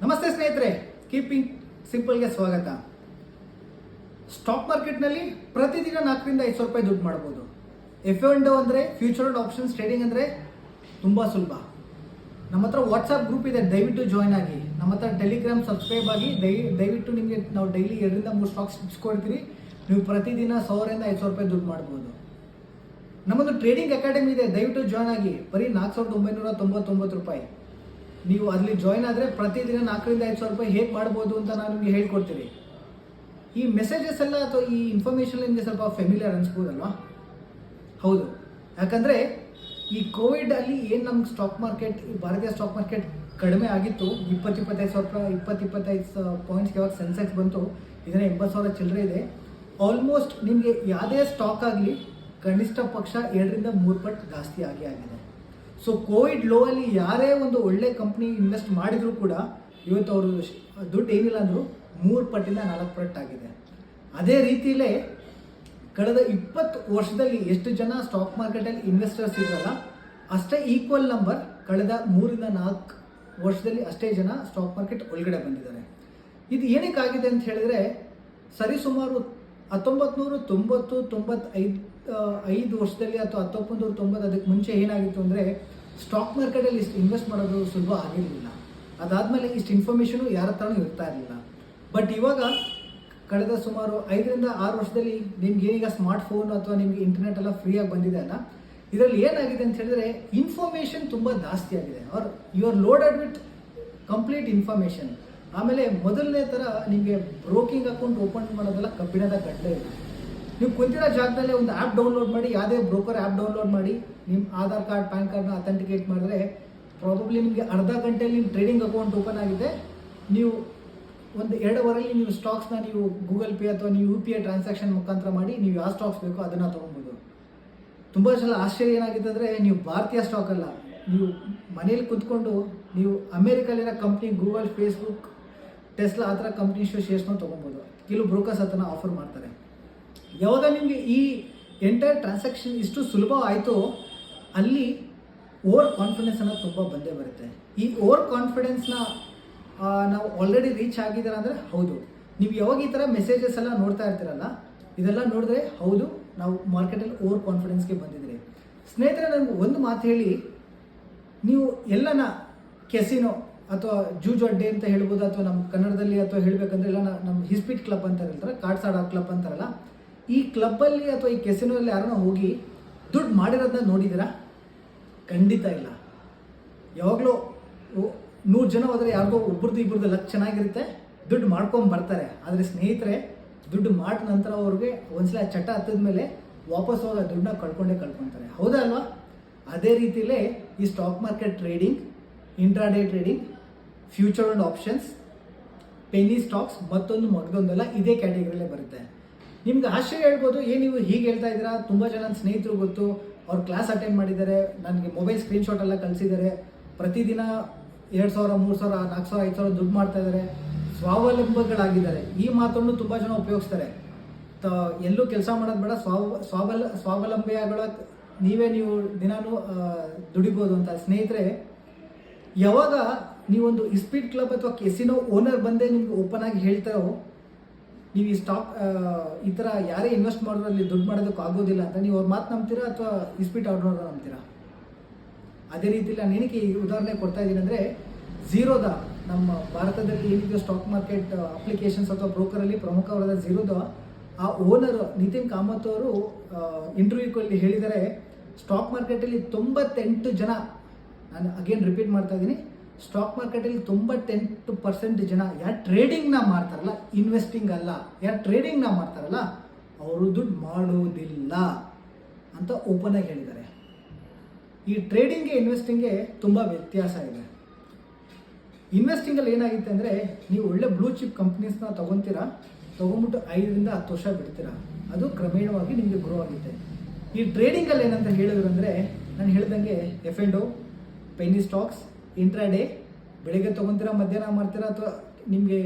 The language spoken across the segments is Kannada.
ನಮಸ್ತೆ ಸ್ನೇಹಿತರೆ, ಕೀಪಿಂಗ್ ಸಿಂಪಲ್ಗೆ ಸ್ವಾಗತ. ಸ್ಟಾಕ್ ಮಾರ್ಕೆಟ್ನಲ್ಲಿ ಪ್ರತಿದಿನ 4 ರಿಂದ 5 ಸಾವಿರ ರೂಪಾಯಿ ದುಡ್ಡು ಮಾಡ್ಬೋದು. F&O ಅಂದರೆ ಫ್ಯೂಚರ್ ಅಂಡ್ ಆಪ್ಷನ್ಸ್ ಟ್ರೇಡಿಂಗ್ ಅಂದರೆ ತುಂಬ ಸುಲಭ. ನಮ್ಮ ಹತ್ರ ವಾಟ್ಸಪ್ ಗ್ರೂಪ್ ಇದೆ, ದಯವಿಟ್ಟು ಜಾಯ್ನ್ ಆಗಿ. ನಮ್ಮ ಹತ್ರ ಟೆಲಿಗ್ರಾಮ್ ಸಬ್ಸ್ಕ್ರೈಬ್ ಆಗಿ. ದಯವಿಟ್ಟು ನಿಮಗೆ ನಾವು ಡೈಲಿ 2 ರಿಂದ 3 ಸ್ಟಾಕ್ಸ್ ಟಿಪ್ಸ್ ಕೊಡ್ತೀವಿ. ನೀವು ಪ್ರತಿದಿನ 1000 ರಿಂದ 5 ಸಾವಿರ ರೂಪಾಯಿ ದುಡ್ಡು ಮಾಡ್ಬೋದು. ನಮ್ಮದು ಟ್ರೇಡಿಂಗ್ ಅಕಾಡೆಮಿ ಇದೆ, ದಯವಿಟ್ಟು ಜಾಯ್ನ್ ಆಗಿ. ಬರೀ 4999 ರೂಪಾಯಿ. ನೀವು ಅಲ್ಲಿ ಜಾಯ್ನ್ ಆದರೆ ಪ್ರತಿದಿನ 4 ರಿಂದ 5 ಸಾವಿರ ರೂಪಾಯಿ ಹೇಗೆ ಮಾಡ್ಬೋದು ಅಂತ ನಾನು ನಿಮಗೆ ಹೇಳ್ಕೊಡ್ತೀನಿ. ಈ ಮೆಸೇಜಸ್ ಎಲ್ಲ ಅಥವಾ ಈ ಇನ್ಫಾರ್ಮೇಷನ್ ನಿಮಗೆ ಸ್ವಲ್ಪ ಫೆಮಿಲಿಯರ್ ಅನಿಸ್ಬೋದಲ್ವಾ? ಹೌದು, ಯಾಕಂದರೆ ಈ ಕೋವಿಡ್ ಅಲ್ಲಿ ಏನು ನಮ್ಗೆ ಸ್ಟಾಕ್ ಮಾರ್ಕೆಟ್, ಭಾರತೀಯ ಸ್ಟಾಕ್ ಮಾರ್ಕೆಟ್ ಕಡಿಮೆ ಆಗಿತ್ತು. 20-25 ಸಾವಿರ ರೂಪಾಯಿ, 20-25 ಪಾಯಿಂಟ್ಸ್ಗೆ ಯಾವಾಗ ಸೆನ್ಸೆಕ್ಸ್ ಬಂತು, ಇದನ್ನ 80 ಸಾವಿರ ಚಿಲ್ಲರೆ ಇದೆ. ಆಲ್ಮೋಸ್ಟ್ ನಿಮಗೆ ಯಾವುದೇ ಸ್ಟಾಕ್ ಆಗಲಿ ಕನಿಷ್ಠ ಪಕ್ಷ 2 ರಿಂದ 3 ಪಟ್ಟು ಜಾಸ್ತಿ ಆಗಿದೆ. ಸೊ ಕೋವಿಡ್ ಲೋ ಅಲ್ಲಿ ಯಾರೇ ಒಂದು ಒಳ್ಳೆ ಕಂಪ್ನಿ ಇನ್ವೆಸ್ಟ್ ಮಾಡಿದ್ರು ಕೂಡ ಇವತ್ತು ಅವರು ದುಡ್ಡು ಏನಿಲ್ಲ ಅಂದರೂ 3 ಪಟ್ಟಿಂದ 4 ಪಟ್ಟು ಆಗಿದೆ. ಅದೇ ರೀತಿಯಲ್ಲೇ ಕಳೆದ 20 ವರ್ಷದಲ್ಲಿ ಎಷ್ಟು ಜನ ಸ್ಟಾಕ್ ಮಾರ್ಕೆಟಲ್ಲಿ ಇನ್ವೆಸ್ಟರ್ಸ್ ಇದ್ರಲ್ಲ, ಅಷ್ಟೇ ಈಕ್ವಲ್ ನಂಬರ್ ಕಳೆದ 3 ರಿಂದ 4 ವರ್ಷದಲ್ಲಿ ಅಷ್ಟೇ ಜನ ಸ್ಟಾಕ್ ಮಾರ್ಕೆಟ್ ಒಳಗಡೆ ಬಂದಿದ್ದಾರೆ. ಇದು ಏನಕ್ಕಾಗಿದೆ ಅಂತ ಹೇಳಿದ್ರೆ, ಸರಿಸುಮಾರು 1990-95 ವರ್ಷದಲ್ಲಿ ಅಥವಾ 1990 ಅದಕ್ಕೆ ಮುಂಚೆ ಏನಾಗಿತ್ತು ಅಂದರೆ, ಸ್ಟಾಕ್ ಮಾರ್ಕೆಟಲ್ಲಿ ಇಷ್ಟು ಇನ್ವೆಸ್ಟ್ ಮಾಡೋದು ಸುಲಭ ಆಗಿರಲಿಲ್ಲ. ಅದಾದಮೇಲೆ ಇಷ್ಟು ಇನ್ಫಾರ್ಮೇಷನು ಯಾರ ಹತ್ರನೂ ಇರ್ತಾ ಇರಲಿಲ್ಲ. ಬಟ್ ಇವಾಗ ಕಳೆದ ಸುಮಾರು 5 ರಿಂದ 6 ವರ್ಷದಲ್ಲಿ ನಿಮ್ಗೆ ಏನೀಗ ಸ್ಮಾರ್ಟ್ ಫೋನ್ ಅಥವಾ ನಿಮಗೆ ಇಂಟರ್ನೆಟ್ ಎಲ್ಲ ಫ್ರೀಯಾಗಿ ಬಂದಿದೆ ಅಲ್ಲ, ಇದರಲ್ಲಿ ಏನಾಗಿದೆ ಅಂತ ಹೇಳಿದ್ರೆ ಇನ್ಫಾರ್ಮೇಷನ್ ತುಂಬ ಜಾಸ್ತಿ ಆಗಿದೆ. Are you are loaded with complete information. ಆಮೇಲೆ ಮೊದಲನೇ ಥರ ನಿಮಗೆ ಬ್ರೋಕಿಂಗ್ ಅಕೌಂಟ್ ಓಪನ್ ಮಾಡೋದೆಲ್ಲ ಕಬ್ಬಿಣದ ಗಡ್ಡೆ ಇಲ್ಲ. ನೀವು ಕುಂತಿರೋ ಜಾಗದಲ್ಲೇ ಒಂದು ಆ್ಯಪ್ ಡೌನ್ಲೋಡ್ ಮಾಡಿ, ಯಾವುದೇ ಬ್ರೋಕರ್ ಆ್ಯಪ್ ಡೌನ್ಲೋಡ್ ಮಾಡಿ ನಿಮ್ಮ ಆಧಾರ್ ಕಾರ್ಡ್, ಪ್ಯಾನ್ ಕಾರ್ಡ್ನ ಅಥೆಂಟಿಕೇಟ್ ಮಾಡಿದ್ರೆ ಪ್ರಾಬಬ್ಲಿ ನಿಮಗೆ ಅರ್ಧ ಗಂಟೆಯಲ್ಲಿ ನಿಮ್ಮ ಟ್ರೇಡಿಂಗ್ ಅಕೌಂಟ್ ಓಪನ್ ಆಗಿದೆ. ನೀವು ಒಂದು 2 ಅವರಲ್ಲಿ ನೀವು ಸ್ಟಾಕ್ಸ್ನ ನೀವು ಗೂಗಲ್ ಪೇ ಅಥವಾ ನೀವು UPI ಟ್ರಾನ್ಸಾಕ್ಷನ್ ಮುಖಾಂತರ ಮಾಡಿ ನೀವು ಯಾವ ಸ್ಟಾಕ್ಸ್ ಬೇಕೋ ಅದನ್ನು ತೊಗೊಬೋದು. ತುಂಬ ಸಲ ಆಶ್ಚರ್ಯ ಏನಾಗಿದೆ ಅಂದರೆ, ನೀವು ಭಾರತೀಯ ಸ್ಟಾಕ್ ಅಲ್ಲ, ನೀವು ಮನೇಲಿ ಕುತ್ಕೊಂಡು ನೀವು ಅಮೇರಿಕಲ್ಲಿರೋ ಕಂಪ್ನಿ ಗೂಗಲ್, ಫೇಸ್ಬುಕ್, ಟೆಸ್ಲಾ ಆ ಥರ ಕಂಪ್ನಿ ಶೇರ್ಸ್ನ ತೊಗೊಬೋದು. ಕೆಲವು ಬ್ರೋಕರ್ಸ್ ಅದನ್ನು ಆಫರ್ ಮಾಡ್ತಾರೆ. ಯಾವಾಗ ನಿಮಗೆ ಈ ಎಂಟೈರ್ ಟ್ರಾನ್ಸಾಕ್ಷನ್ ಇಷ್ಟು ಸುಲಭ ಆಯಿತು, ಅಲ್ಲಿ ಓವರ್ ಕಾನ್ಫಿಡೆನ್ಸ್ ಅನ್ನೋದು ತುಂಬ ಬಂದೇ ಬರುತ್ತೆ. ಈ ಓವರ್ ಕಾನ್ಫಿಡೆನ್ಸ್ನ ನಾವು ಆಲ್ರೆಡಿ ರೀಚ್ ಆಗಿದ್ದೀರಾ ಅಂದರೆ ಹೌದು. ನೀವು ಯಾವಾಗ ಈ ಥರ ಮೆಸೇಜಸ್ ಎಲ್ಲ ನೋಡ್ತಾ ಇರ್ತೀರಲ್ಲ, ಇದೆಲ್ಲ ನೋಡಿದ್ರೆ ಹೌದು ನಾವು ಮಾರ್ಕೆಟಲ್ಲಿ ಓವರ್ ಕಾನ್ಫಿಡೆನ್ಸ್ಗೆ ಬಂದಿದ್ದೀರಿ. ಸ್ನೇಹಿತರೆ, ನನಗೆ ಒಂದು ಮಾತು ಹೇಳಿ, ನೀವು ಎಲ್ಲನ ಕೆಸಿನೋ ಅಥವಾ ಜೂಜ್ ಅಡ್ಡೆ ಅಂತ ಹೇಳ್ಬೋದು, ಅಥವಾ ನಮ್ಮ ಕನ್ನಡದಲ್ಲಿ ಅಥವಾ ಹೇಳಬೇಕಂದ್ರೆ ಎಲ್ಲ ನಮ್ಮ ಹಿಸ್ಪಿಟ್ ಕ್ಲಬ್ ಅಂತ ಹೇಳ್ತಾರೆ, ಕಾರ್ಡ್ಸ್ ಆಡೋ ಕ್ಲಬ್ ಅಂತಾರಲ್ಲ, ಈ ಕ್ಲಬ್ಬಲ್ಲಿ ಅಥವಾ ಈ ಕೆಸಿನೋಲ್ಲಿ ಯಾರನ್ನ ಹೋಗಿ ದುಡ್ಡು ಮಾಡಿರೋದನ್ನ ನೋಡಿದ್ದೀರಾ? ಖಂಡಿತ ಇಲ್ಲ. ಯಾವಾಗಲೂ 100 ಜನ ಹೋದರೆ ಯಾರಿಗೋ ಇಬ್ಬರದ್ದು ಲಕ್ ಚೆನ್ನಾಗಿರುತ್ತೆ, ದುಡ್ಡು ಮಾಡ್ಕೊಂಡು ಬರ್ತಾರೆ. ಆದರೆ ಸ್ನೇಹಿತರೆ, ದುಡ್ಡು ಮಾಡಿದ ನಂತರ ಅವ್ರಿಗೆ ಒಂದ್ಸಲ ಚಟ ಹತ್ತಿದ ಮೇಲೆ ವಾಪಸ್ ಹೋಗಿ ಆ ದುಡ್ಡನ್ನ ಕಳ್ಕೊಂತಾರೆ. ಹೌದಾ ಅಲ್ವಾ? ಅದೇ ರೀತಿಯಲ್ಲೇ ಈ stock market trading, intraday trading, future and options, ಪೆನಿ stocks ಮತ್ತೊಂದು ಮಗದೊಂದೆಲ್ಲ ಇದೇ ಕ್ಯಾಟಗರಿಯಲ್ಲೇ ಬರುತ್ತೆ. ನಿಮ್ಗೆ ಆಶ್ಚರ್ಯ ಹೇಳ್ಬೋದು, ನೀವು ಹೀಗೆ ಹೇಳ್ತಾ ಇದ್ದೀರಾ, ತುಂಬ ಜನ ನನ್ನ ಸ್ನೇಹಿತರು ಗೊತ್ತು, ಅವ್ರು ಕ್ಲಾಸ್ ಅಟೆಂಡ್ ಮಾಡಿದ್ದಾರೆ, ನನಗೆ ಮೊಬೈಲ್ ಸ್ಕ್ರೀನ್ಶಾಟ್ ಎಲ್ಲ ಕಳಿಸಿದ್ದಾರೆ, ಪ್ರತಿದಿನ 2000, 3000, 4000, 5000 ದುಡ್ಡು ಮಾಡ್ತಾ ಇದ್ದಾರೆ, ಸ್ವಾವಲಂಬಿಗಳಾಗಿದ್ದಾರೆ. ಈ ಮಾತನ್ನು ತುಂಬ ಜನ ಉಪಯೋಗಿಸ್ತಾರೆ. ಎಲ್ಲೂ ಕೆಲಸ ಮಾಡೋದು ಬೇಡ, ಸ್ವಾವಲಂಬಿಯಾಗಳ ನೀವು ದಿನಾನು ದುಡಿಬೋದು ಅಂತ. ಸ್ನೇಹಿತರೆ, ಯಾವಾಗ ನೀವೊಂದು ಇಸ್ಪೀಟ್ ಕ್ಲಬ್ ಅಥವಾ ಕೆಸಿನೋ ಓನರ್ ಬಂದೇ ನಿಮ್ಗೆ ಓಪನ್ ಆಗಿ ಹೇಳ್ತಾರೋ, ನೀವು ಈ ಸ್ಟಾಕ್ ಈ ಥರ ಯಾರೇ ಇನ್ವೆಸ್ಟ್ ಮಾಡಿದ್ರು ಅಲ್ಲಿ ದುಡ್ಡು ಮಾಡೋದಕ್ಕೆ ಆಗೋದಿಲ್ಲ ಅಂತ, ನೀವು ಅವ್ರ ಮಾತು ನಂಬ್ತೀರಾ ಅಥವಾ ಇಸ್ಪೀಟ್ ಆರ್ಡರ್ ನಂಬ್ತೀರಾ? ಅದೇ ರೀತಿಯಲ್ಲಿ ನಾನು ಏನಕ್ಕೆ ಈ ಉದಾಹರಣೆ ಕೊಡ್ತಾ ಇದ್ದೀನಿ ಅಂದರೆ, ಝೀರೋದ ನಮ್ಮ ಭಾರತದಲ್ಲಿ ಏನಿದೆ ಸ್ಟಾಕ್ ಮಾರ್ಕೆಟ್ ಅಪ್ಲಿಕೇಶನ್ಸ್ ಅಥವಾ ಬ್ರೋಕರಲ್ಲಿ ಪ್ರಮುಖವಾದ ಝೀರೋದ ಆ ಓನರ್ ನಿತಿನ್ ಕಾಮತ್ ಅವರು ಇಂಟರ್ವ್ಯೂಗಳಲ್ಲಿ ಹೇಳಿದ್ದಾರೆ, ಸ್ಟಾಕ್ ಮಾರ್ಕೆಟಲ್ಲಿ 98 ಜನ, ನಾನು ಅಗೇನ್ ರಿಪೀಟ್ ಮಾಡ್ತಾ ಇದ್ದೀನಿ, ಸ್ಟಾಕ್ ಮಾರ್ಕೆಟಲ್ಲಿ 98% ಜನ ಯಾರು ಟ್ರೇಡಿಂಗ್ನ ಮಾಡ್ತಾರಲ್ಲ, ಇನ್ವೆಸ್ಟಿಂಗ್ ಅಲ್ಲ, ಯಾರು ಟ್ರೇಡಿಂಗ್ನ ಮಾಡ್ತಾರಲ್ಲ ಅವರು ದುಡ್ಡು ಮಾಡೋದಿಲ್ಲ ಅಂತ ಓಪನ್ ಆಗಿ ಹೇಳಿದ್ದಾರೆ. ಈ ಟ್ರೇಡಿಂಗ್ಗೆ ಇನ್ವೆಸ್ಟಿಂಗ್ಗೆ ತುಂಬ ವ್ಯತ್ಯಾಸ ಇದೆ. ಇನ್ವೆಸ್ಟಿಂಗಲ್ಲಿ ಏನಾಗುತ್ತೆ ಅಂದರೆ, ನೀವು ಒಳ್ಳೆ ಬ್ಲೂ ಚಿಪ್ ಕಂಪ್ನೀಸ್ನ ತೊಗೊಂಬಿಟ್ಟು 5 ರಿಂದ 10 ವರ್ಷ ಬಿಡ್ತೀರಾ, ಅದು ಕ್ರಮೇಣವಾಗಿ ನಿಮಗೆ ಗ್ರೋ ಆಗುತ್ತೆ. ಈ ಟ್ರೇಡಿಂಗಲ್ಲಿ ಏನಂತ ಹೇಳಿದ್ರು ಅಂದರೆ, ನಾನು ಹೇಳ್ದಂಗೆ F&O, ಪೆನಿ ಸ್ಟಾಕ್ಸ್, ಇಂಟ್ರಾಡೇ, ಬೆಳಗ್ಗೆ ತೊಗೊತೀರಾ, ಮಧ್ಯಾಹ್ನ ಮಾಡ್ತೀರಾ, ಅಥವಾ ನಿಮಗೆ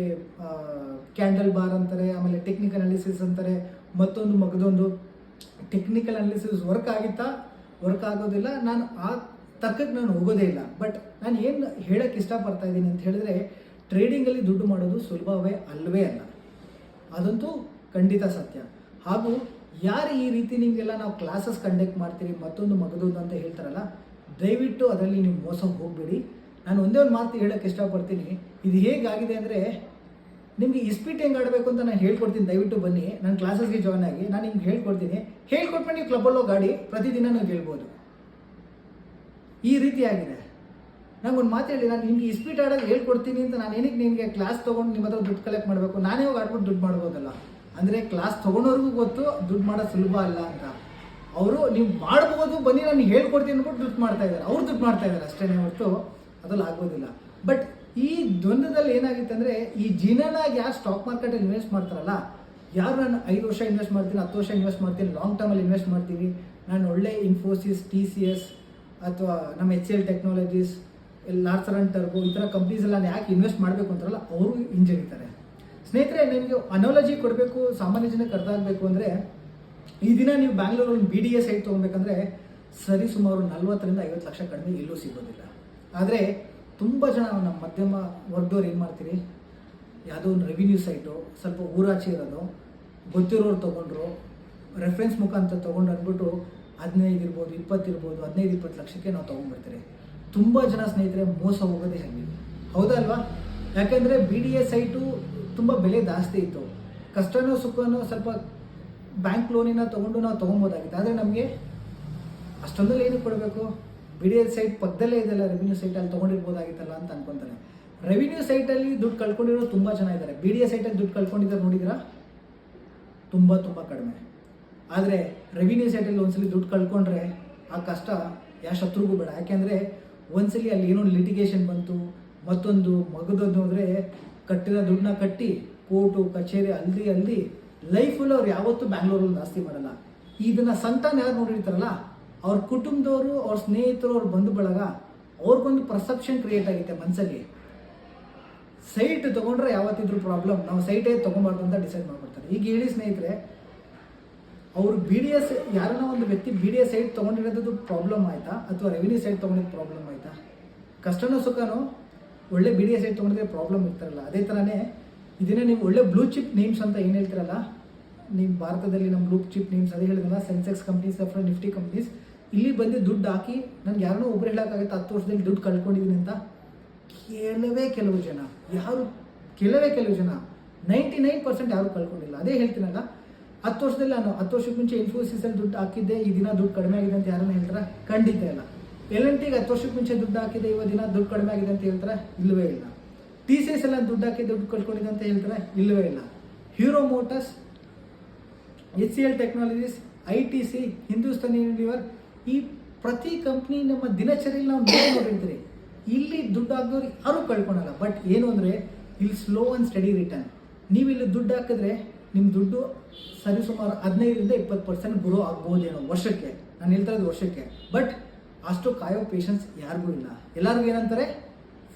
ಕ್ಯಾಂಡಲ್ ಬಾರ್ ಅಂತಾರೆ, ಆಮೇಲೆ ಟೆಕ್ನಿಕಲ್ ಅನಾಲಿಸಿಸ್ ಅಂತಾರೆ, ಮತ್ತೊಂದು ಮಗದೊಂದು. ಟೆಕ್ನಿಕಲ್ ಅನಾಲಿಸಿಸ್ ವರ್ಕ್ ಆಗೋದಿಲ್ಲ, ನಾನು ಆ ತರ್ಕಕ್ಕೆ ನಾನು ಹೋಗೋದೇ ಇಲ್ಲ. ಬಟ್ ನಾನು ಏನು ಹೇಳೋಕ್ಕೆ ಇಷ್ಟಪಡ್ತಾ ಇದ್ದೀನಿ ಅಂತ ಹೇಳಿದ್ರೆ, ಟ್ರೇಡಿಂಗಲ್ಲಿ ದುಡ್ಡು ಮಾಡೋದು ಸುಲಭವೇ ಅಲ್ಲವೇ ಅಲ್ಲ, ಅದಂತೂ ಖಂಡಿತ ಸತ್ಯ. ಹಾಗೂ ಯಾರು ಈ ರೀತಿ ನಿಮಗೆಲ್ಲ ನಾವು ಕ್ಲಾಸಸ್ ಕಂಡಕ್ಟ್ ಮಾಡ್ತೀವಿ ಮತ್ತೊಂದು ಮಗದೊಂದು ಅಂತ ಹೇಳ್ತಾರಲ್ಲ, ದಯವಿಟ್ಟು ಅದರಲ್ಲಿ ನೀವು ಮೋಸ ಹೋಗಬೇಡಿ. ನಾನು ಒಂದೇ ಒಂದು ಮಾತು ಹೇಳೋಕ್ಕೆ ಇಷ್ಟಪಡ್ತೀನಿ. ಇದು ಹೇಗಾಗಿದೆ ಅಂದರೆ, ನಿಮಗೆ ಇಸ್ಪೀಟ್ ಹೆಂಗೆ ಆಡಬೇಕು ಅಂತ ನಾನು ಹೇಳ್ಕೊಡ್ತೀನಿ. ದಯವಿಟ್ಟು ಬನ್ನಿ ನನ್ನ ಕ್ಲಾಸಸ್ಗೆ ಜಾಯ್ನ್ ಆಗಿ, ನಾನು ನಿಮ್ಗೆ ಹೇಳ್ಕೊಡ್ತೀನಿ. ಹೇಳ್ಕೊಟ್ಮೇಲೆ ನೀವು ಕ್ಲಬ್ಬಲ್ಲೋ ಗಾಡಿ ಪ್ರತಿದಿನ ನೀವು ಗೆಲ್ಬೋದು. ಈ ರೀತಿ ಆಗಿದೆ. ನಂಗೊಂದು ಮಾತು ಹೇಳಿ, ನಾನು ನಿಮ್ಗೆ ಇಸ್ಪೀಟ್ ಆಡೋದು ಹೇಳ್ಕೊಡ್ತೀನಿ ಅಂತ ನಾನು ಏನಕ್ಕೆ ನಿಮಗೆ ಕ್ಲಾಸ್ ತೊಗೊಂಡು ನಿಮ್ಮ ಹತ್ರ ದುಡ್ಡು ಕಲೆಕ್ಟ್ ಮಾಡಬೇಕು? ನಾನೇ ಹೋಗಿ ಆಡ್ಬಿಟ್ಟು ದುಡ್ಡು ಮಾಡ್ಬೋದಲ್ಲ. ಅಂದರೆ ಕ್ಲಾಸ್ ತೊಗೊಂಡವ್ರಿಗೂ ಗೊತ್ತು ದುಡ್ಡು ಮಾಡೋದು ಸುಲಭ ಅಲ್ಲ ಅಂತ. ಅವರು ನೀವು ಮಾಡ್ಬೋದು, ಬನ್ನಿ ನಾನು ಹೇಳ್ಕೊಡ್ತೀನಿ ಅಂದ್ಬಿಟ್ಟು ದುಡ್ಡು ಮಾಡ್ತಾ ಇದ್ದಾರೆ. ಅವ್ರು ದುಡ್ಡು ಮಾಡ್ತಾ ಇದ್ದಾರೆ ಅಷ್ಟೇ ಹೊರತು ಅದ್ರಲ್ಲಿ ಆಗೋದಿಲ್ಲ. ಬಟ್ ಈ ದ್ವಂದ್ವದಲ್ಲಿ ಏನಾಗಿತ್ತು ಅಂದರೆ, ಈ ಜಿನನಾಗಿ ಯಾರು ಸ್ಟಾಕ್ ಮಾರ್ಕೆಟಲ್ಲಿ ಇನ್ವೆಸ್ಟ್ ಮಾಡ್ತಾರಲ್ಲ, ಯಾರು ನಾನು 5 ವರ್ಷ ಇನ್ವೆಸ್ಟ್ ಮಾಡ್ತೀನಿ, 10 ವರ್ಷ ಇನ್ವೆಸ್ಟ್ ಮಾಡ್ತೀನಿ, ಲಾಂಗ್ ಟರ್ಮಲ್ಲಿ ಇನ್ವೆಸ್ಟ್ ಮಾಡ್ತೀವಿ, ನಾನು ಒಳ್ಳೆ ಇನ್ಫೋಸಿಸ್, TCS ಅಥವಾ ನಮ್ಮ HCL ಟೆಕ್ನಾಲಜೀಸ್, ಲಾರ್ಸರ್ ಆ್ಯಂಡ್ ಟರ್ಬೋ ಈ ಥರ ಕಂಪ್ನೀಸ್ ಎಲ್ಲ ಯಾಕೆ ಇನ್ವೆಸ್ಟ್ ಮಾಡಬೇಕು ಅಂತಾರಲ್ಲ, ಅವರು ಹಿಂಜರಿತಾರೆ. ಸ್ನೇಹಿತರೆ, ನಿಮಗೆ ಅನಾಲಜಿ ಕೊಡಬೇಕು, ಸಾಮಾನ್ಯ ಜನಕ್ಕೆ ಅರ್ಥ ಆಗಬೇಕು ಅಂದರೆ, ಈ ದಿನ ನೀವು ಬ್ಯಾಂಗ್ಳೂರಲ್ಲಿ BDA ಸೈಟ್ ತೊಗೊಬೇಕಂದ್ರೆ ಸರಿ ಸುಮಾರು 40 ರಿಂದ 50 ಲಕ್ಷ ಕಡಿಮೆ ಎಲ್ಲೂ ಸಿಗೋದಿಲ್ಲ. ಆದರೆ ತುಂಬ ಜನ ನಮ್ಮ ಮಧ್ಯಮ ವರ್ಗದವ್ರು ಏನು ಮಾಡ್ತೀರಿ, ಯಾವುದೋ ಒಂದು ರೆವಿನ್ಯೂ ಸೈಟು ಸ್ವಲ್ಪ ಊರಾಚೆ ಇರೋದು ಗೊತ್ತಿರೋರು ತೊಗೊಂಡ್ರು, ರೆಫರೆನ್ಸ್ ಮುಖಾಂತರ ತೊಗೊಂಡು ಅಂದ್ಬಿಟ್ಟು 15 ಇರ್ಬೋದು, 20 ಇರ್ಬೋದು, 15-20 ಲಕ್ಷಕ್ಕೆ ನಾವು ತೊಗೊಂಡ್ಬಿಡ್ತೀರಿ. ತುಂಬ ಜನ ಸ್ನೇಹಿತರೆ ಮೋಸ ಹೋಗೋದೇ ಹಾಗೆ, ಹೌದಲ್ವಾ? ಯಾಕೆಂದರೆ BDA ಸೈಟು ತುಂಬ ಬೆಲೆ ಜಾಸ್ತಿ ಇತ್ತು. ಕಷ್ಟನೋ ಸುಖನೋ ಸ್ವಲ್ಪ ಬ್ಯಾಂಕ್ ಲೋನಿನ ತೊಗೊಂಡು ನಾವು ತೊಗೊಬೋದಾಗಿತ್ತು. ಆದರೆ ನಮಗೆ ಅಷ್ಟೊಂದಲ್ಲಿ ಏನು ಕೊಡಬೇಕು? BDA ಸೈಟ್ ಪಕ್ಕದಲ್ಲೇ ಇದೆಲ್ಲ ರೆವಿನ್ಯೂ ಸೈಟಲ್ಲಿ ತೊಗೊಂಡಿರ್ಬೋದಾಗಿತ್ತಲ್ಲ ಅಂತ ಅನ್ಕೊತಾರೆ. ರೆವಿನ್ಯೂ ಸೈಟಲ್ಲಿ ದುಡ್ಡು ಕಳ್ಕೊಂಡಿರೋರು ತುಂಬ ಜನ ಇದ್ದಾರೆ. BDA ಸೈಟಲ್ಲಿ ದುಡ್ಡು ಕಳ್ಕೊಂಡಿದ್ದಾರೆ ನೋಡಿದ್ರಾ? ತುಂಬ ಕಡಿಮೆ. ಆದರೆ ರೆವಿನ್ಯೂ ಸೈಟಲ್ಲಿ ಒಂದ್ಸಲಿ ದುಡ್ಡು ಕಳ್ಕೊಂಡ್ರೆ ಆ ಕಷ್ಟ ಯಾವ ಶತ್ರುಗೂ ಬೇಡ. ಯಾಕೆಂದರೆ ಒಂದ್ಸಲಿ ಅಲ್ಲಿ ಏನೋ ಲಿಟಿಗೇಷನ್ ಬಂತು, ಮತ್ತೊಂದು ಮಗದೊಂದು ಅಂದರೆ ಕಟ್ಟಿರೋ ದುಡ್ಡನ್ನ ಕಟ್ಟಿ ಕೋರ್ಟು ಕಚೇರಿ ಅಲ್ದಿ ಲೈಫಲ್ಲಿ ಅವ್ರು ಯಾವತ್ತೂ ಬ್ಯಾಂಗ್ಳೂರಲ್ಲಿ ಜಾಸ್ತಿ ಮಾಡಲ್ಲ. ಇದನ್ನು ಸಂತಾನ ಯಾರು ನೋಡಿರ್ತಾರಲ್ಲ, ಅವ್ರ ಕುಟುಂಬದವರು, ಅವ್ರ ಸ್ನೇಹಿತರು, ಅವ್ರ ಬಂಧು ಬಳಗ, ಅವ್ರಿಗೊಂದು ಪರ್ಸೆಪ್ಷನ್ ಕ್ರಿಯೇಟ್ ಆಗುತ್ತೆ ಮನಸ್ಸಲ್ಲಿ. ಸೈಟ್ ತೊಗೊಂಡ್ರೆ ಯಾವತ್ತಿದ್ರು ಪ್ರಾಬ್ಲಮ್, ನಾವು ಸೈಟೇ ತೊಗೊಬಾರ್ದು ಅಂತ ಡಿಸೈಡ್ ಮಾಡ್ಬಿಡ್ತಾರೆ. ಈಗ ಹೇಳಿ ಸ್ನೇಹಿತರೆ, ಅವರು BDA ಯಾರನ್ನ ಒಂದು ವ್ಯಕ್ತಿ BDA ಸೈಟ್ ತೊಗೊಂಡಿರೋದು ಪ್ರಾಬ್ಲಮ್ ಆಯಿತಾ, ಅಥವಾ ರೆವಿನ್ಯೂ ಸೈಟ್ ತೊಗೊಂಡಿದ್ದು ಪ್ರಾಬ್ಲಮ್ ಆಯಿತಾ? ಕಷ್ಟನೋ ಸುಖನೋ ಒಳ್ಳೆ BDA ಸೈಟ್ ತೊಗೊಂಡಿದ್ರೆ ಪ್ರಾಬ್ಲಮ್ ಇರ್ತಾರಲ್ಲ. ಅದೇ ಥರನೇ ಇದನ್ನೇ ನೀವು ಒಳ್ಳೆ ಬ್ಲೂ ಚಿಪ್ ನೇಮ್ಸ್ ಅಂತ ಏನು ಹೇಳ್ತಿರಲ್ಲ, ನಿಮ್ಮ ಭಾರತದಲ್ಲಿ ನಮ್ಮ ಬ್ಲೂ ಚಿಪ್ ನೇಮ್ಸ್ ಅದೇ ಹೇಳಿದ್ರಲ್ಲ, ಸೆನ್ಸೆಕ್ಸ್ ಕಂಪ್ನೀಸ್ ಅಥವಾ ನಿಫ್ಟಿ ಕಂಪ್ನೀಸ್, ಇಲ್ಲಿ ಬಂದು ದುಡ್ಡು ಹಾಕಿ ನನಗೆ ಯಾರನ್ನೋ ಒಬ್ರು ಹೇಳೋಕ್ಕಾಗುತ್ತೆ 10 ವರ್ಷದಲ್ಲಿ ದುಡ್ಡು ಕಳ್ಕೊಂಡಿದ್ದೀನಿ ಅಂತ. ಕೆಲವೇ ಜನ, ಯಾರು ಕೆಲವೇ ಜನ, 99% ಯಾರು ಕಳ್ಕೊಂಡಿಲ್ಲ. ಅದೇ ಹೇಳ್ತೀನಲ್ಲ, 10 ವರ್ಷದಲ್ಲಿ ನಾನು 10 ವರ್ಷಕ್ಕೆ ಮುಂಚೆ ಇನ್ಫೋಸಿಸಲ್ಲಿ ದುಡ್ಡು ಹಾಕಿದ್ದೆ, ಈ ದಿನ ದುಡ್ಡು ಕಡಿಮೆ ಆಗಿದೆ ಅಂತ ಯಾರನ್ನ ಹೇಳ್ತಾರೆ? ಖಂಡಿತ ಇಲ್ಲ. L&Tಗೆ 10 ವರ್ಷಕ್ಕೆ ಮುಂಚೆ ದುಡ್ಡು ಹಾಕಿದೆ, ಇವತ್ತು ದಿನ ದುಡ್ಡು ಕಡಿಮೆ ಆಗಿದೆ ಅಂತ ಹೇಳ್ತಾರೆ? ಇಲ್ಲವೇ ಇಲ್ಲ. TCS ಎಲ್ಲ ದುಡ್ಡು ಹಾಕಿ ದುಡ್ಡು ಕಳ್ಕೊಂಡಿದೆ ಅಂತ ಹೇಳ್ತಾರೆ? ಇಲ್ಲವೇ ಇಲ್ಲ. Hero motors, HCL technologies, ITC, Hindustan Unilever, ಈ ಪ್ರತಿ ಕಂಪ್ನಿ ನಮ್ಮ ದಿನಚರಿಯಲ್ಲಿ ನಾವು ನೋಡಿರ್ತೀರಿ. ಇಲ್ಲಿ ದುಡ್ಡು ಹಾಕಿದವ್ರು ಯಾರೂ ಕಳ್ಕೊಳಲ್ಲ. ಬಟ್ ಏನು ಅಂದರೆ, ಇಲ್ಲಿ ಸ್ಲೋ ಆ್ಯಂಡ್ ಸ್ಟಡಿ ರಿಟರ್ನ್. ನೀವು ಇಲ್ಲಿ ದುಡ್ಡು ಹಾಕಿದ್ರೆ ನಿಮ್ಮ ದುಡ್ಡು ಸರಿಸುಮಾರು 15-20% ಗ್ರೋ ಆಗ್ಬೋದೇನೋ ವರ್ಷಕ್ಕೆ. ನಾನು ಹೇಳ್ತಾ ಇರೋದು ವರ್ಷಕ್ಕೆ. ಬಟ್ ಅಷ್ಟು ಕಾಯೋ ಪೇಷನ್ಸ್ ಯಾರಿಗೂ ಇಲ್ಲ. ಎಲ್ಲರಿಗೂ ಏನಂತಾರೆ,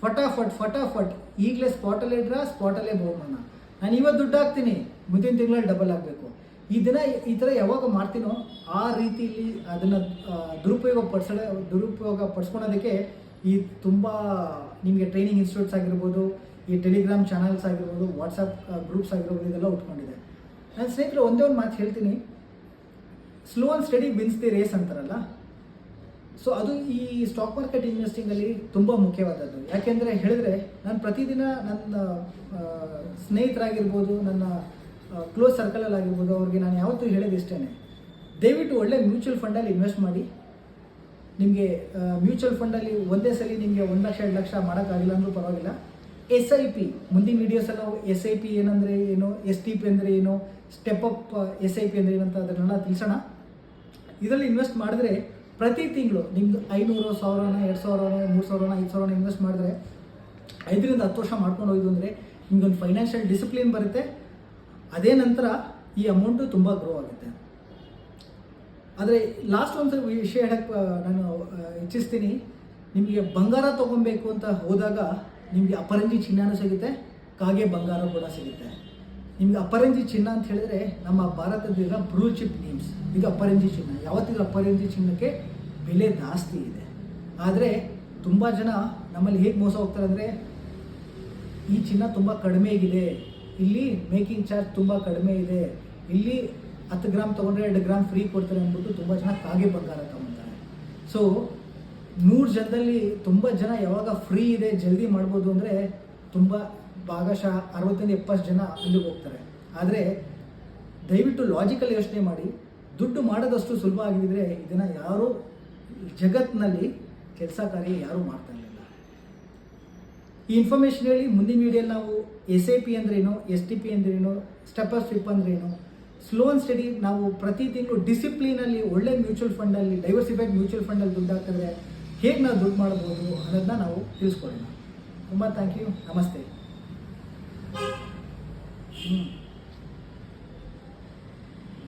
ಫಟಾಫಟ್ ಈಗಲೇ ಸ್ಪಾಟಲ್ಲೇ ಇಡ್ರ, ಸ್ಪಾಟಲ್ಲೇ ಬಹುಮಾನ. ನಾನು ಇವತ್ತು ದುಡ್ಡು ಹಾಕ್ತೀನಿ, ಮುಂದಿನ ತಿಂಗಳಲ್ಲಿ ಡಬಲ್ ಆಗಬೇಕು. ಈ ದಿನ ಈ ಥರ ಯಾವಾಗ ಮಾಡ್ತೀನೋ ಆ ರೀತಿಯಲ್ಲಿ ಅದನ್ನು ದುರುಪಯೋಗ ಪಡಿಸ್ಕೊಳೋದಕ್ಕೆ ಈ ತುಂಬ ನಿಮಗೆ ಟ್ರೈನಿಂಗ್ ಇನ್ಸ್ಟಿಟ್ಯೂಟ್ಸ್ ಆಗಿರ್ಬೋದು, ಈ ಟೆಲಿಗ್ರಾಮ್ ಚಾನಲ್ಸ್ ಆಗಿರ್ಬೋದು, ವಾಟ್ಸಪ್ ಗ್ರೂಪ್ಸ್ ಆಗಿರ್ಬೋದು, ಇದೆಲ್ಲ ಉಟ್ಕೊಂಡಿದೆ. ನಾನು ಸ್ನೇಹಿತರೆ ಒಂದೇ ಒಂದು ಮಾತು ಹೇಳ್ತೀನಿ, slow and steady wins the race ಅಂತಾರಲ್ಲ. ಸೊ ಅದು ಈ ಸ್ಟಾಕ್ ಮಾರ್ಕೆಟ್ ಇನ್ವೆಸ್ಟಿಂಗಲ್ಲಿ ತುಂಬ ಮುಖ್ಯವಾದದ್ದು. ಯಾಕೆಂದರೆ ಹೇಳಿದ್ರೆ, ನಾನು ಪ್ರತಿದಿನ ನನ್ನ ಸ್ನೇಹಿತರಾಗಿರ್ಬೋದು, ನನ್ನ ಕ್ಲೋಸ್ ಸರ್ಕಲಲ್ಲಿ ಆಗಿರ್ಬೋದು, ಅವ್ರಿಗೆ ನಾನು ಯಾವತ್ತೂ ಹೇಳೋದು ಇಷ್ಟೇ, ದಯವಿಟ್ಟು ಒಳ್ಳೆ ಮ್ಯೂಚುವಲ್ ಫಂಡಲ್ಲಿ ಇನ್ವೆಸ್ಟ್ ಮಾಡಿ. ನಿಮಗೆ ಮ್ಯೂಚುವಲ್ ಫಂಡಲ್ಲಿ ಒಂದೇ ಸಲ ನಿಮಗೆ 1 ಲಕ್ಷ 2 ಲಕ್ಷ ಮಾಡೋಕ್ಕಾಗಿಲ್ಲ ಅಂದರೂ ಪರವಾಗಿಲ್ಲ. SIP ಮುಂದಿನ ವೀಡಿಯೋಸಲ್ಲಿ ನಾವು SIP ಏನಂದರೆ ಏನು, STP ಅಂದರೆ ಏನು, ಸ್ಟೆಪ್ ಅಪ್ SIP ಅಂದರೆ ಏನಂತ ಅದನ್ನೆಲ್ಲ ತಿಳಿಸೋಣ. ಇದರಲ್ಲಿ ಇನ್ವೆಸ್ಟ್ ಮಾಡಿದ್ರೆ ಪ್ರತಿ ತಿಂಗಳು ನಿಮ್ಮದು 500, 1000, 2000, 3000, 5000 ಇನ್ವೆಸ್ಟ್ ಮಾಡಿದ್ರೆ 5-10 ವರ್ಷ ಮಾಡ್ಕೊಂಡು ಹೋಯ್ತು ಅಂದರೆ ನಿಮ್ಗೊಂದು ಫೈನಾನ್ಷಿಯಲ್ ಡಿಸಿಪ್ಲಿನ್ ಬರುತ್ತೆ. ಅದೇ ನಂತರ ಈ ಅಮೌಂಟು ತುಂಬ ಗ್ರೋ ಆಗುತ್ತೆ. ಆದರೆ ಲಾಸ್ಟ್ ಒಂದು ವಿಷಯ ಹೇಳಕ್ಕೆ ನಾನು ಇಚ್ಛಿಸ್ತೀನಿ. ನಿಮಗೆ ಬಂಗಾರ ತೊಗೊಬೇಕು ಅಂತ ಹೋದಾಗ ನಿಮಗೆ ಅಪರಂಜಿ ಚಿನ್ನನೂ ಸಿಗುತ್ತೆ, ಕಾಗೆ ಬಂಗಾರ ಕೂಡ ಸಿಗುತ್ತೆ. ನಿಮ್ಗೆ ಅಪರಂಜಿ ಚಿನ್ನ ಅಂತ ಹೇಳಿದ್ರೆ ನಮ್ಮ ಭಾರತದಲ್ಲಿರೋ ಬ್ಲೂ ಚಿಪ್ ನೇಮ್ಸ್. ಈಗ ಅಪರಂಜಿ ಚಿನ್ನ, ಯಾವತ್ತಿಗೂ ಅಪರಂಜಿ ಚಿನ್ನಕ್ಕೆ ಬೆಲೆ ಜಾಸ್ತಿ ಇದೆ. ಆದರೆ ತುಂಬ ಜನ ನಮ್ಮಲ್ಲಿ ಹೇಗೆ ಮೋಸ ಹೋಗ್ತಾರೆ ಅಂದರೆ, ಈ ಚಿನ್ನ ತುಂಬ ಕಡಿಮೆ ಇದೆ, ಇಲ್ಲಿ ಮೇಕಿಂಗ್ ಚಾರ್ಜ್ ತುಂಬ ಕಡಿಮೆ ಇದೆ, ಇಲ್ಲಿ 10 ಗ್ರಾಮ್ ತೊಗೊಂಡ್ರೆ 2 ಗ್ರಾಮ್ ಫ್ರೀ ಕೊಡ್ತಾರೆ ಅಂದ್ಬಿಟ್ಟು ತುಂಬ ಜನ ಕಾಗೆ ಬಂಗಾರ ತಗೊತಾರೆ. ಸೊ 100 ಜನದಲ್ಲಿ ತುಂಬ ಜನ ಯಾವಾಗ ಫ್ರೀ ಇದೆ ಜಲ್ದಿ ಮಾಡ್ಬೋದು ಅಂದರೆ ತುಂಬ ಭಾಗಶಃ 60-70 ಜನ ಅಲ್ಲಿಗೆ ಹೋಗ್ತಾರೆ. ಆದರೆ ದಯವಿಟ್ಟು ಲಾಜಿಕಲ್ ಯೋಚನೆ ಮಾಡಿ, ದುಡ್ಡು ಮಾಡೋದಷ್ಟು ಸುಲಭ ಆಗಿದ್ರೆ ಇದನ್ನು ಯಾರೂ ಜಗತ್ತಿನಲ್ಲಿ ಕೆಲಸ ಕಾರ್ಯ ಯಾರೂ ಮಾಡ್ತಾ ಇರಲಿಲ್ಲ. ಈ ಇನ್ಫಾರ್ಮೇಷನ್ ಹೇಳಿ ಮುಂದಿನ ವೀಡಿಯೋಲಿ ನಾವು SIP ಅಂದ್ರೇನು, STP ಅಂದ್ರೇನು, ಸ್ಟೆಪ್ ಆಫ್ ಸ್ಟೆಪ್ ಅಂದ್ರೇನು, ಸ್ಲೋ ಅಂಡ್ ಸ್ಟಡಿ ನಾವು ಪ್ರತಿ ತಿಂಗಳು ಡಿಸಿಪ್ಲಿನಲ್ಲಿ ಒಳ್ಳೆ ಮ್ಯೂಚುವಲ್ ಫಂಡಲ್ಲಿ ಡೈವರ್ಸಿಫೈಡ್ ಮ್ಯೂಚುವಲ್ ಫಂಡಲ್ಲಿ ದುಡ್ಡು ಹಾಕಿದ್ರೆ ಹೇಗೆ ನಾವು ದುಡ್ಡು ಮಾಡ್ಬೋದು ಅನ್ನೋದನ್ನ ನಾವು ತಿಳಿಸ್ಕೊಡೋಣ. ತುಂಬ ಥ್ಯಾಂಕ್ ಯು. ನಮಸ್ತೆ.